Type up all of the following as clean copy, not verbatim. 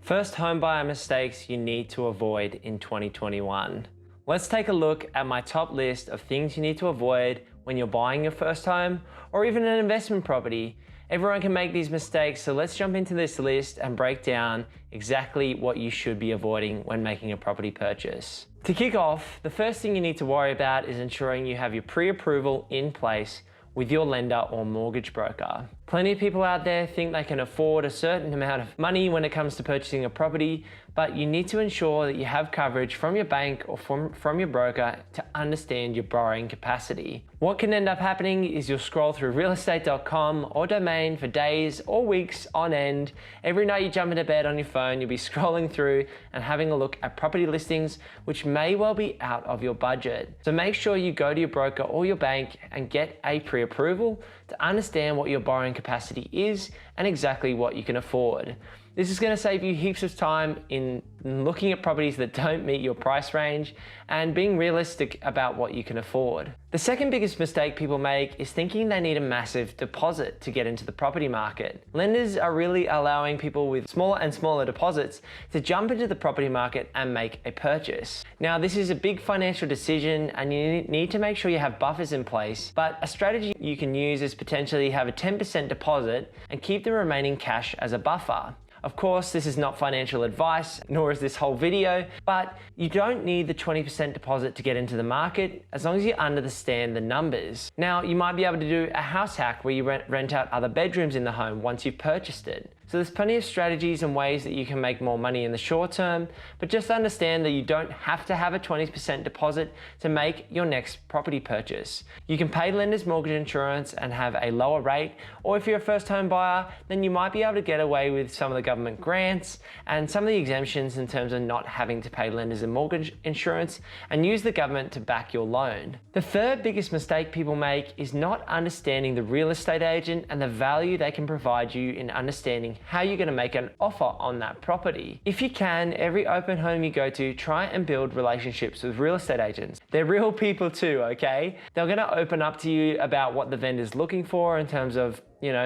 First home buyer mistakes you need to avoid in 2021. Let's take a look at my top list of things you need to avoid when you're buying your first home or even an investment property. Everyone can make these mistakes, so let's jump into this list and break down exactly what you should be avoiding when making a property purchase. To kick off, the first thing you need to worry about is ensuring you have your pre-approval in place with your lender or mortgage broker. Plenty of people out there think they can afford a certain amount of money when it comes to purchasing a property, but you need to ensure that you have coverage from your bank or from your broker to understand your borrowing capacity. What can end up happening is you'll scroll through realestate.com or Domain for days or weeks on end. Every night you jump into bed on your phone, you'll be scrolling through and having a look at property listings, which may well be out of your budget. So make sure you go to your broker or your bank and get a pre-approval to understand what your borrowing capacity is and exactly what you can afford. This is going to save you heaps of time in looking at properties that don't meet your price range and being realistic about what you can afford. The second biggest mistake people make is thinking they need a massive deposit to get into the property market. Lenders are really allowing people with smaller and smaller deposits to jump into the property market and make a purchase. Now, this is a big financial decision and you need to make sure you have buffers in place, but a strategy you can use is potentially have a 10% deposit and keep the remaining cash as a buffer. Of course, this is not financial advice, nor is this whole video, but you don't need the 20% deposit to get into the market as long as you understand the numbers. Now, you might be able to do a house hack where you rent out other bedrooms in the home once you've purchased it. So there's plenty of strategies and ways that you can make more money in the short term, but just understand that you don't have to have a 20% deposit to make your next property purchase. You can pay lender's mortgage insurance and have a lower rate, or if you're a first home buyer, then you might be able to get away with some of the government grants and some of the exemptions in terms of not having to pay lenders and mortgage insurance and use the government to back your loan. The third biggest mistake people make is not understanding the real estate agent and the value they can provide you in understanding how you're going to make an offer on that property. If you can, every open home you go to, try and build relationships with real estate agents. They're real people too, okay? They're going to open up to you about what the vendor's looking for in terms of,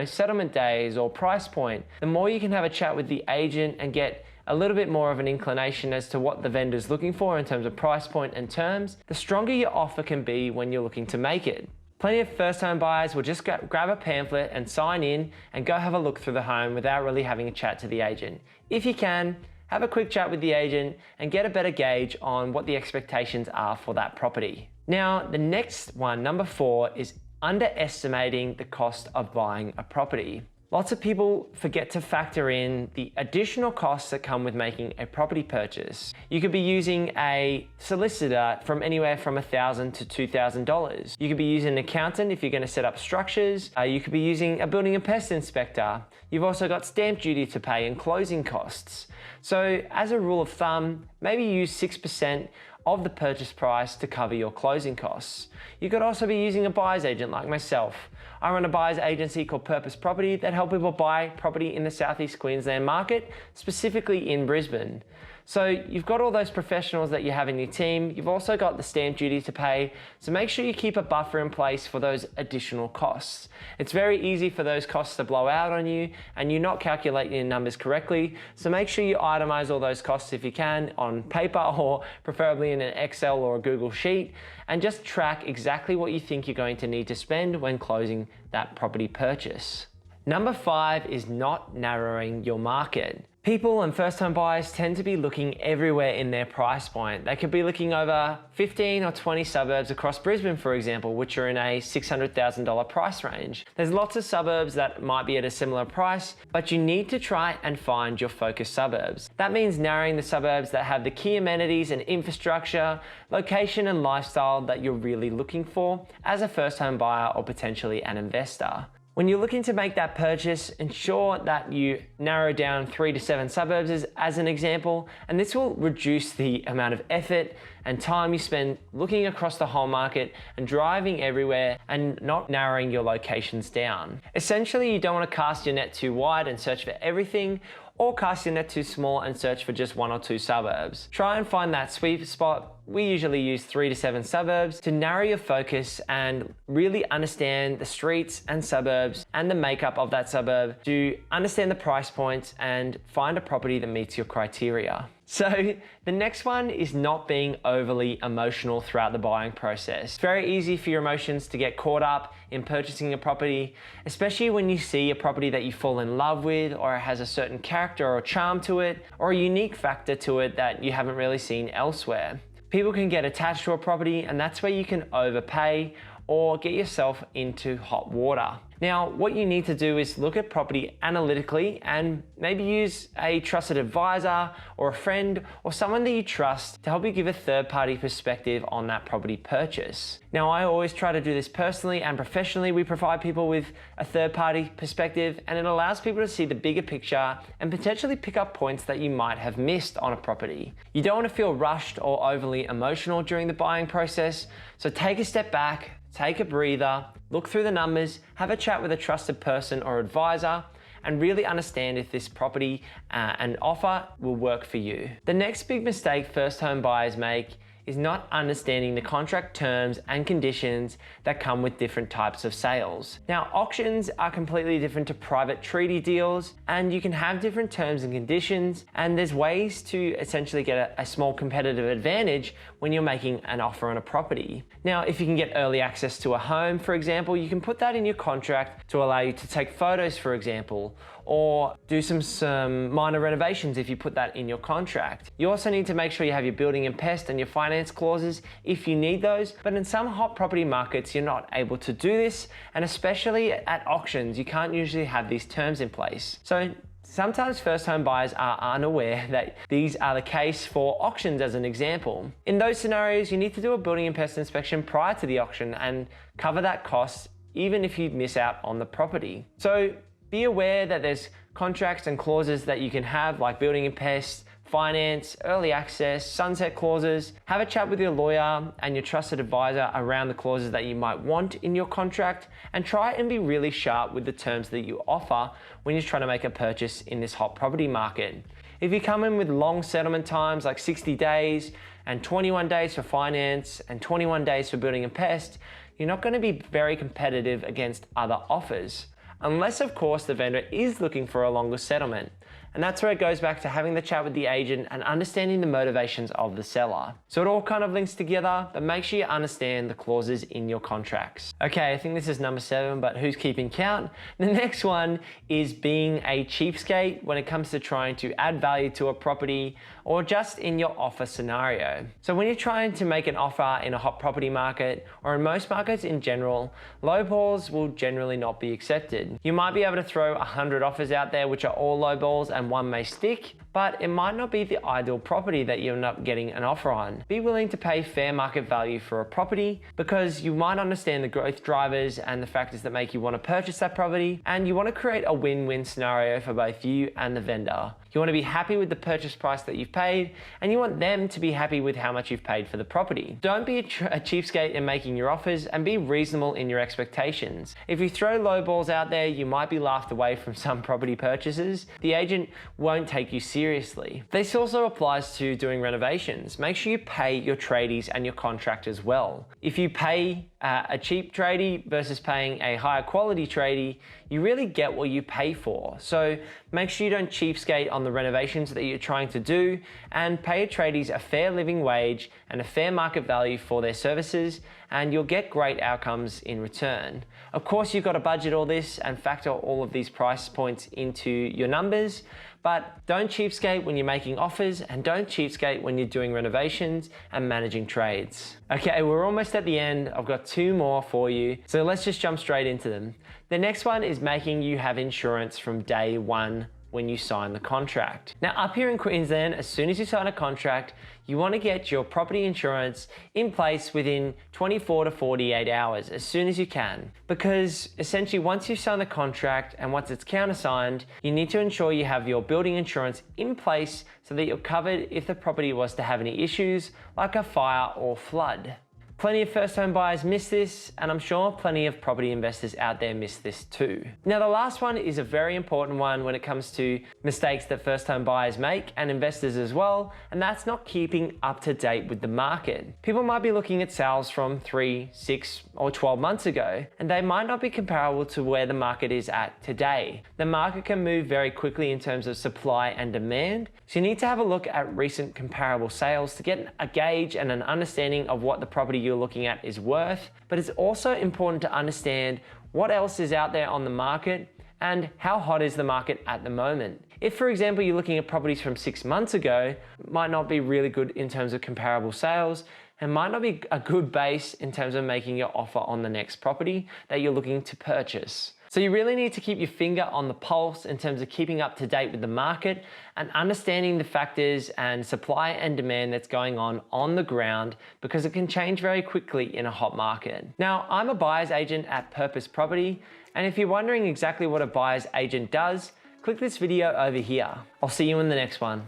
settlement days or price point. The more you can have a chat with the agent and get a little bit more of an inclination as to what the vendor's looking for in terms of price point and terms, the stronger your offer can be when you're looking to make it. Plenty of first home buyers will just grab a pamphlet and sign in and go have a look through the home without really having a chat to the agent. If you can, have a quick chat with the agent and get a better gauge on what the expectations are for that property. Now, the next one, number 4, is underestimating the cost of buying a property. Lots of people forget to factor in the additional costs that come with making a property purchase. You could be using a solicitor from anywhere from $1,000 to $2,000. You could be using an accountant if you're going to set up structures. You could be using a building and pest inspector. You've also got stamp duty to pay and closing costs. So as a rule of thumb, maybe use 6% of the purchase price to cover your closing costs. You could also be using a buyer's agent like myself. I run a buyer's agency called Purpose Property that help people buy property in the Southeast Queensland market, specifically in Brisbane. So you've got all those professionals that you have in your team. You've also got the stamp duty to pay. So make sure you keep a buffer in place for those additional costs. It's very easy for those costs to blow out on you and you're not calculating your numbers correctly. So make sure you itemize all those costs if you can on paper or preferably in an Excel or a Google Sheet, and just track exactly what you think you're going to need to spend when closing that property purchase. Number 5 is not narrowing your market. People and first-time buyers tend to be looking everywhere in their price point. They could be looking over 15 or 20 suburbs across Brisbane, for example, which are in a $600,000 price range. There's lots of suburbs that might be at a similar price, but you need to try and find your focus suburbs. That means narrowing the suburbs that have the key amenities and infrastructure, location and lifestyle that you're really looking for as a first-home buyer or potentially an investor. When you're looking to make that purchase, ensure that you narrow down 3 to 7 suburbs as an example, and this will reduce the amount of effort and time you spend looking across the whole market and driving everywhere and not narrowing your locations down. Essentially, you don't want to cast your net too wide and search for everything. or cast your net too small and search for just 1 or 2 suburbs. Try and find that sweet spot. We usually use 3 to 7 suburbs to narrow your focus and really understand the streets and suburbs and the makeup of that suburb to understand the price points and find a property that meets your criteria. So the next one is not being overly emotional throughout the buying process. It's very easy for your emotions to get caught up in purchasing a property, especially when you see a property that you fall in love with, or it has a certain character or charm to it, or a unique factor to it that you haven't really seen elsewhere. People can get attached to a property, and that's where you can overpay or get yourself into hot water. Now, what you need to do is look at property analytically and maybe use a trusted advisor or a friend or someone that you trust to help you give a third-party perspective on that property purchase. Now, I always try to do this personally and professionally. We provide people with a third-party perspective, and it allows people to see the bigger picture and potentially pick up points that you might have missed on a property. You don't want to feel rushed or overly emotional during the buying process, so take a step back, take a breather, look through the numbers, have a chat with a trusted person or advisor, and really understand if this property and offer will work for you. The next big mistake first home buyers make is not understanding the contract terms and conditions that come with different types of sales. Now, auctions are completely different to private treaty deals, and you can have different terms and conditions, and there's ways to essentially get a small competitive advantage when you're making an offer on a property. Now, if you can get early access to a home, for example, you can put that in your contract to allow you to take photos, for example, or do some minor renovations if you put that in your contract. You also need to make sure you have your building and pest and your finance clauses if you need those, but in some hot property markets, you're not able to do this, and especially at auctions, you can't usually have these terms in place. So sometimes first home buyers are unaware that these are the case for auctions as an example. In those scenarios, you need to do a building and pest inspection prior to the auction and cover that cost even if you miss out on the property. So be aware that there's contracts and clauses that you can have, like building and pest, finance, early access, sunset clauses. Have a chat with your lawyer and your trusted advisor around the clauses that you might want in your contract, and try and be really sharp with the terms that you offer when you're trying to make a purchase in this hot property market. If you come in with long settlement times like 60 days and 21 days for finance and 21 days for building and pest, you're not going to be very competitive against other offers. Unless, of course, the vendor is looking for a longer settlement. And that's where it goes back to having the chat with the agent and understanding the motivations of the seller. So it all kind of links together, but make sure you understand the clauses in your contracts. Okay, I think this is number 7, but who's keeping count? The next one is being a cheapskate when it comes to trying to add value to a property or just in your offer scenario. So when you're trying to make an offer in a hot property market, or in most markets in general, lowballs will generally not be accepted. You might be able to throw 100 offers out there which are all lowballs and one may stick, but it might not be the ideal property that you end up getting an offer on. Be willing to pay fair market value for a property, because you might understand the growth drivers and the factors that make you want to purchase that property, and you want to create a win-win scenario for both you and the vendor. You want to be happy with the purchase price that you've paid, and you want them to be happy with how much you've paid for the property. Don't be a cheapskate in making your offers, and be reasonable in your expectations. If you throw lowballs out there, you might be laughed away from some property purchases. The agent won't take you seriously. This also applies to doing renovations. Make sure you pay your tradies and your contractors well. If you pay a cheap tradie versus paying a higher quality tradie, you really get what you pay for. So make sure you don't cheapskate on the renovations that you're trying to do, and pay your tradies a fair living wage and a fair market value for their services, and you'll get great outcomes in return. Of course, you've got to budget all this and factor all of these price points into your numbers, but don't cheapskate when you're making offers, and don't cheapskate when you're doing renovations and managing trades. Okay, we're almost at the end. I've got 2 more for you, so let's just jump straight into them. The next one is making you have insurance from day one when you sign the contract. Now, up here in Queensland, as soon as you sign a contract, you want to get your property insurance in place within 24 to 48 hours, as soon as you can. Because essentially, once you sign the contract and once it's countersigned, you need to ensure you have your building insurance in place so that you're covered if the property was to have any issues like a fire or flood. Plenty of first home buyers miss this, and I'm sure plenty of property investors out there miss this too. Now, the last one is a very important one when it comes to mistakes that first home buyers make and investors as well, and that's not keeping up to date with the market. People might be looking at sales from 3, 6, or 12 months ago, and they might not be comparable to where the market is at today. The market can move very quickly in terms of supply and demand, so you need to have a look at recent comparable sales to get a gauge and an understanding of what the property you're looking at is worth. But it's also important to understand what else is out there on the market and how hot is the market at the moment. If, for example, you're looking at properties from 6 months ago, it might not be really good in terms of comparable sales and might not be a good base in terms of making your offer on the next property that you're looking to purchase. So you really need to keep your finger on the pulse in terms of keeping up to date with the market and understanding the factors and supply and demand that's going on the ground, because it can change very quickly in a hot market. Now, I'm a buyer's agent at Purpose Property, and if you're wondering exactly what a buyer's agent does, click this video over here. I'll see you in the next one.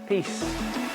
Peace.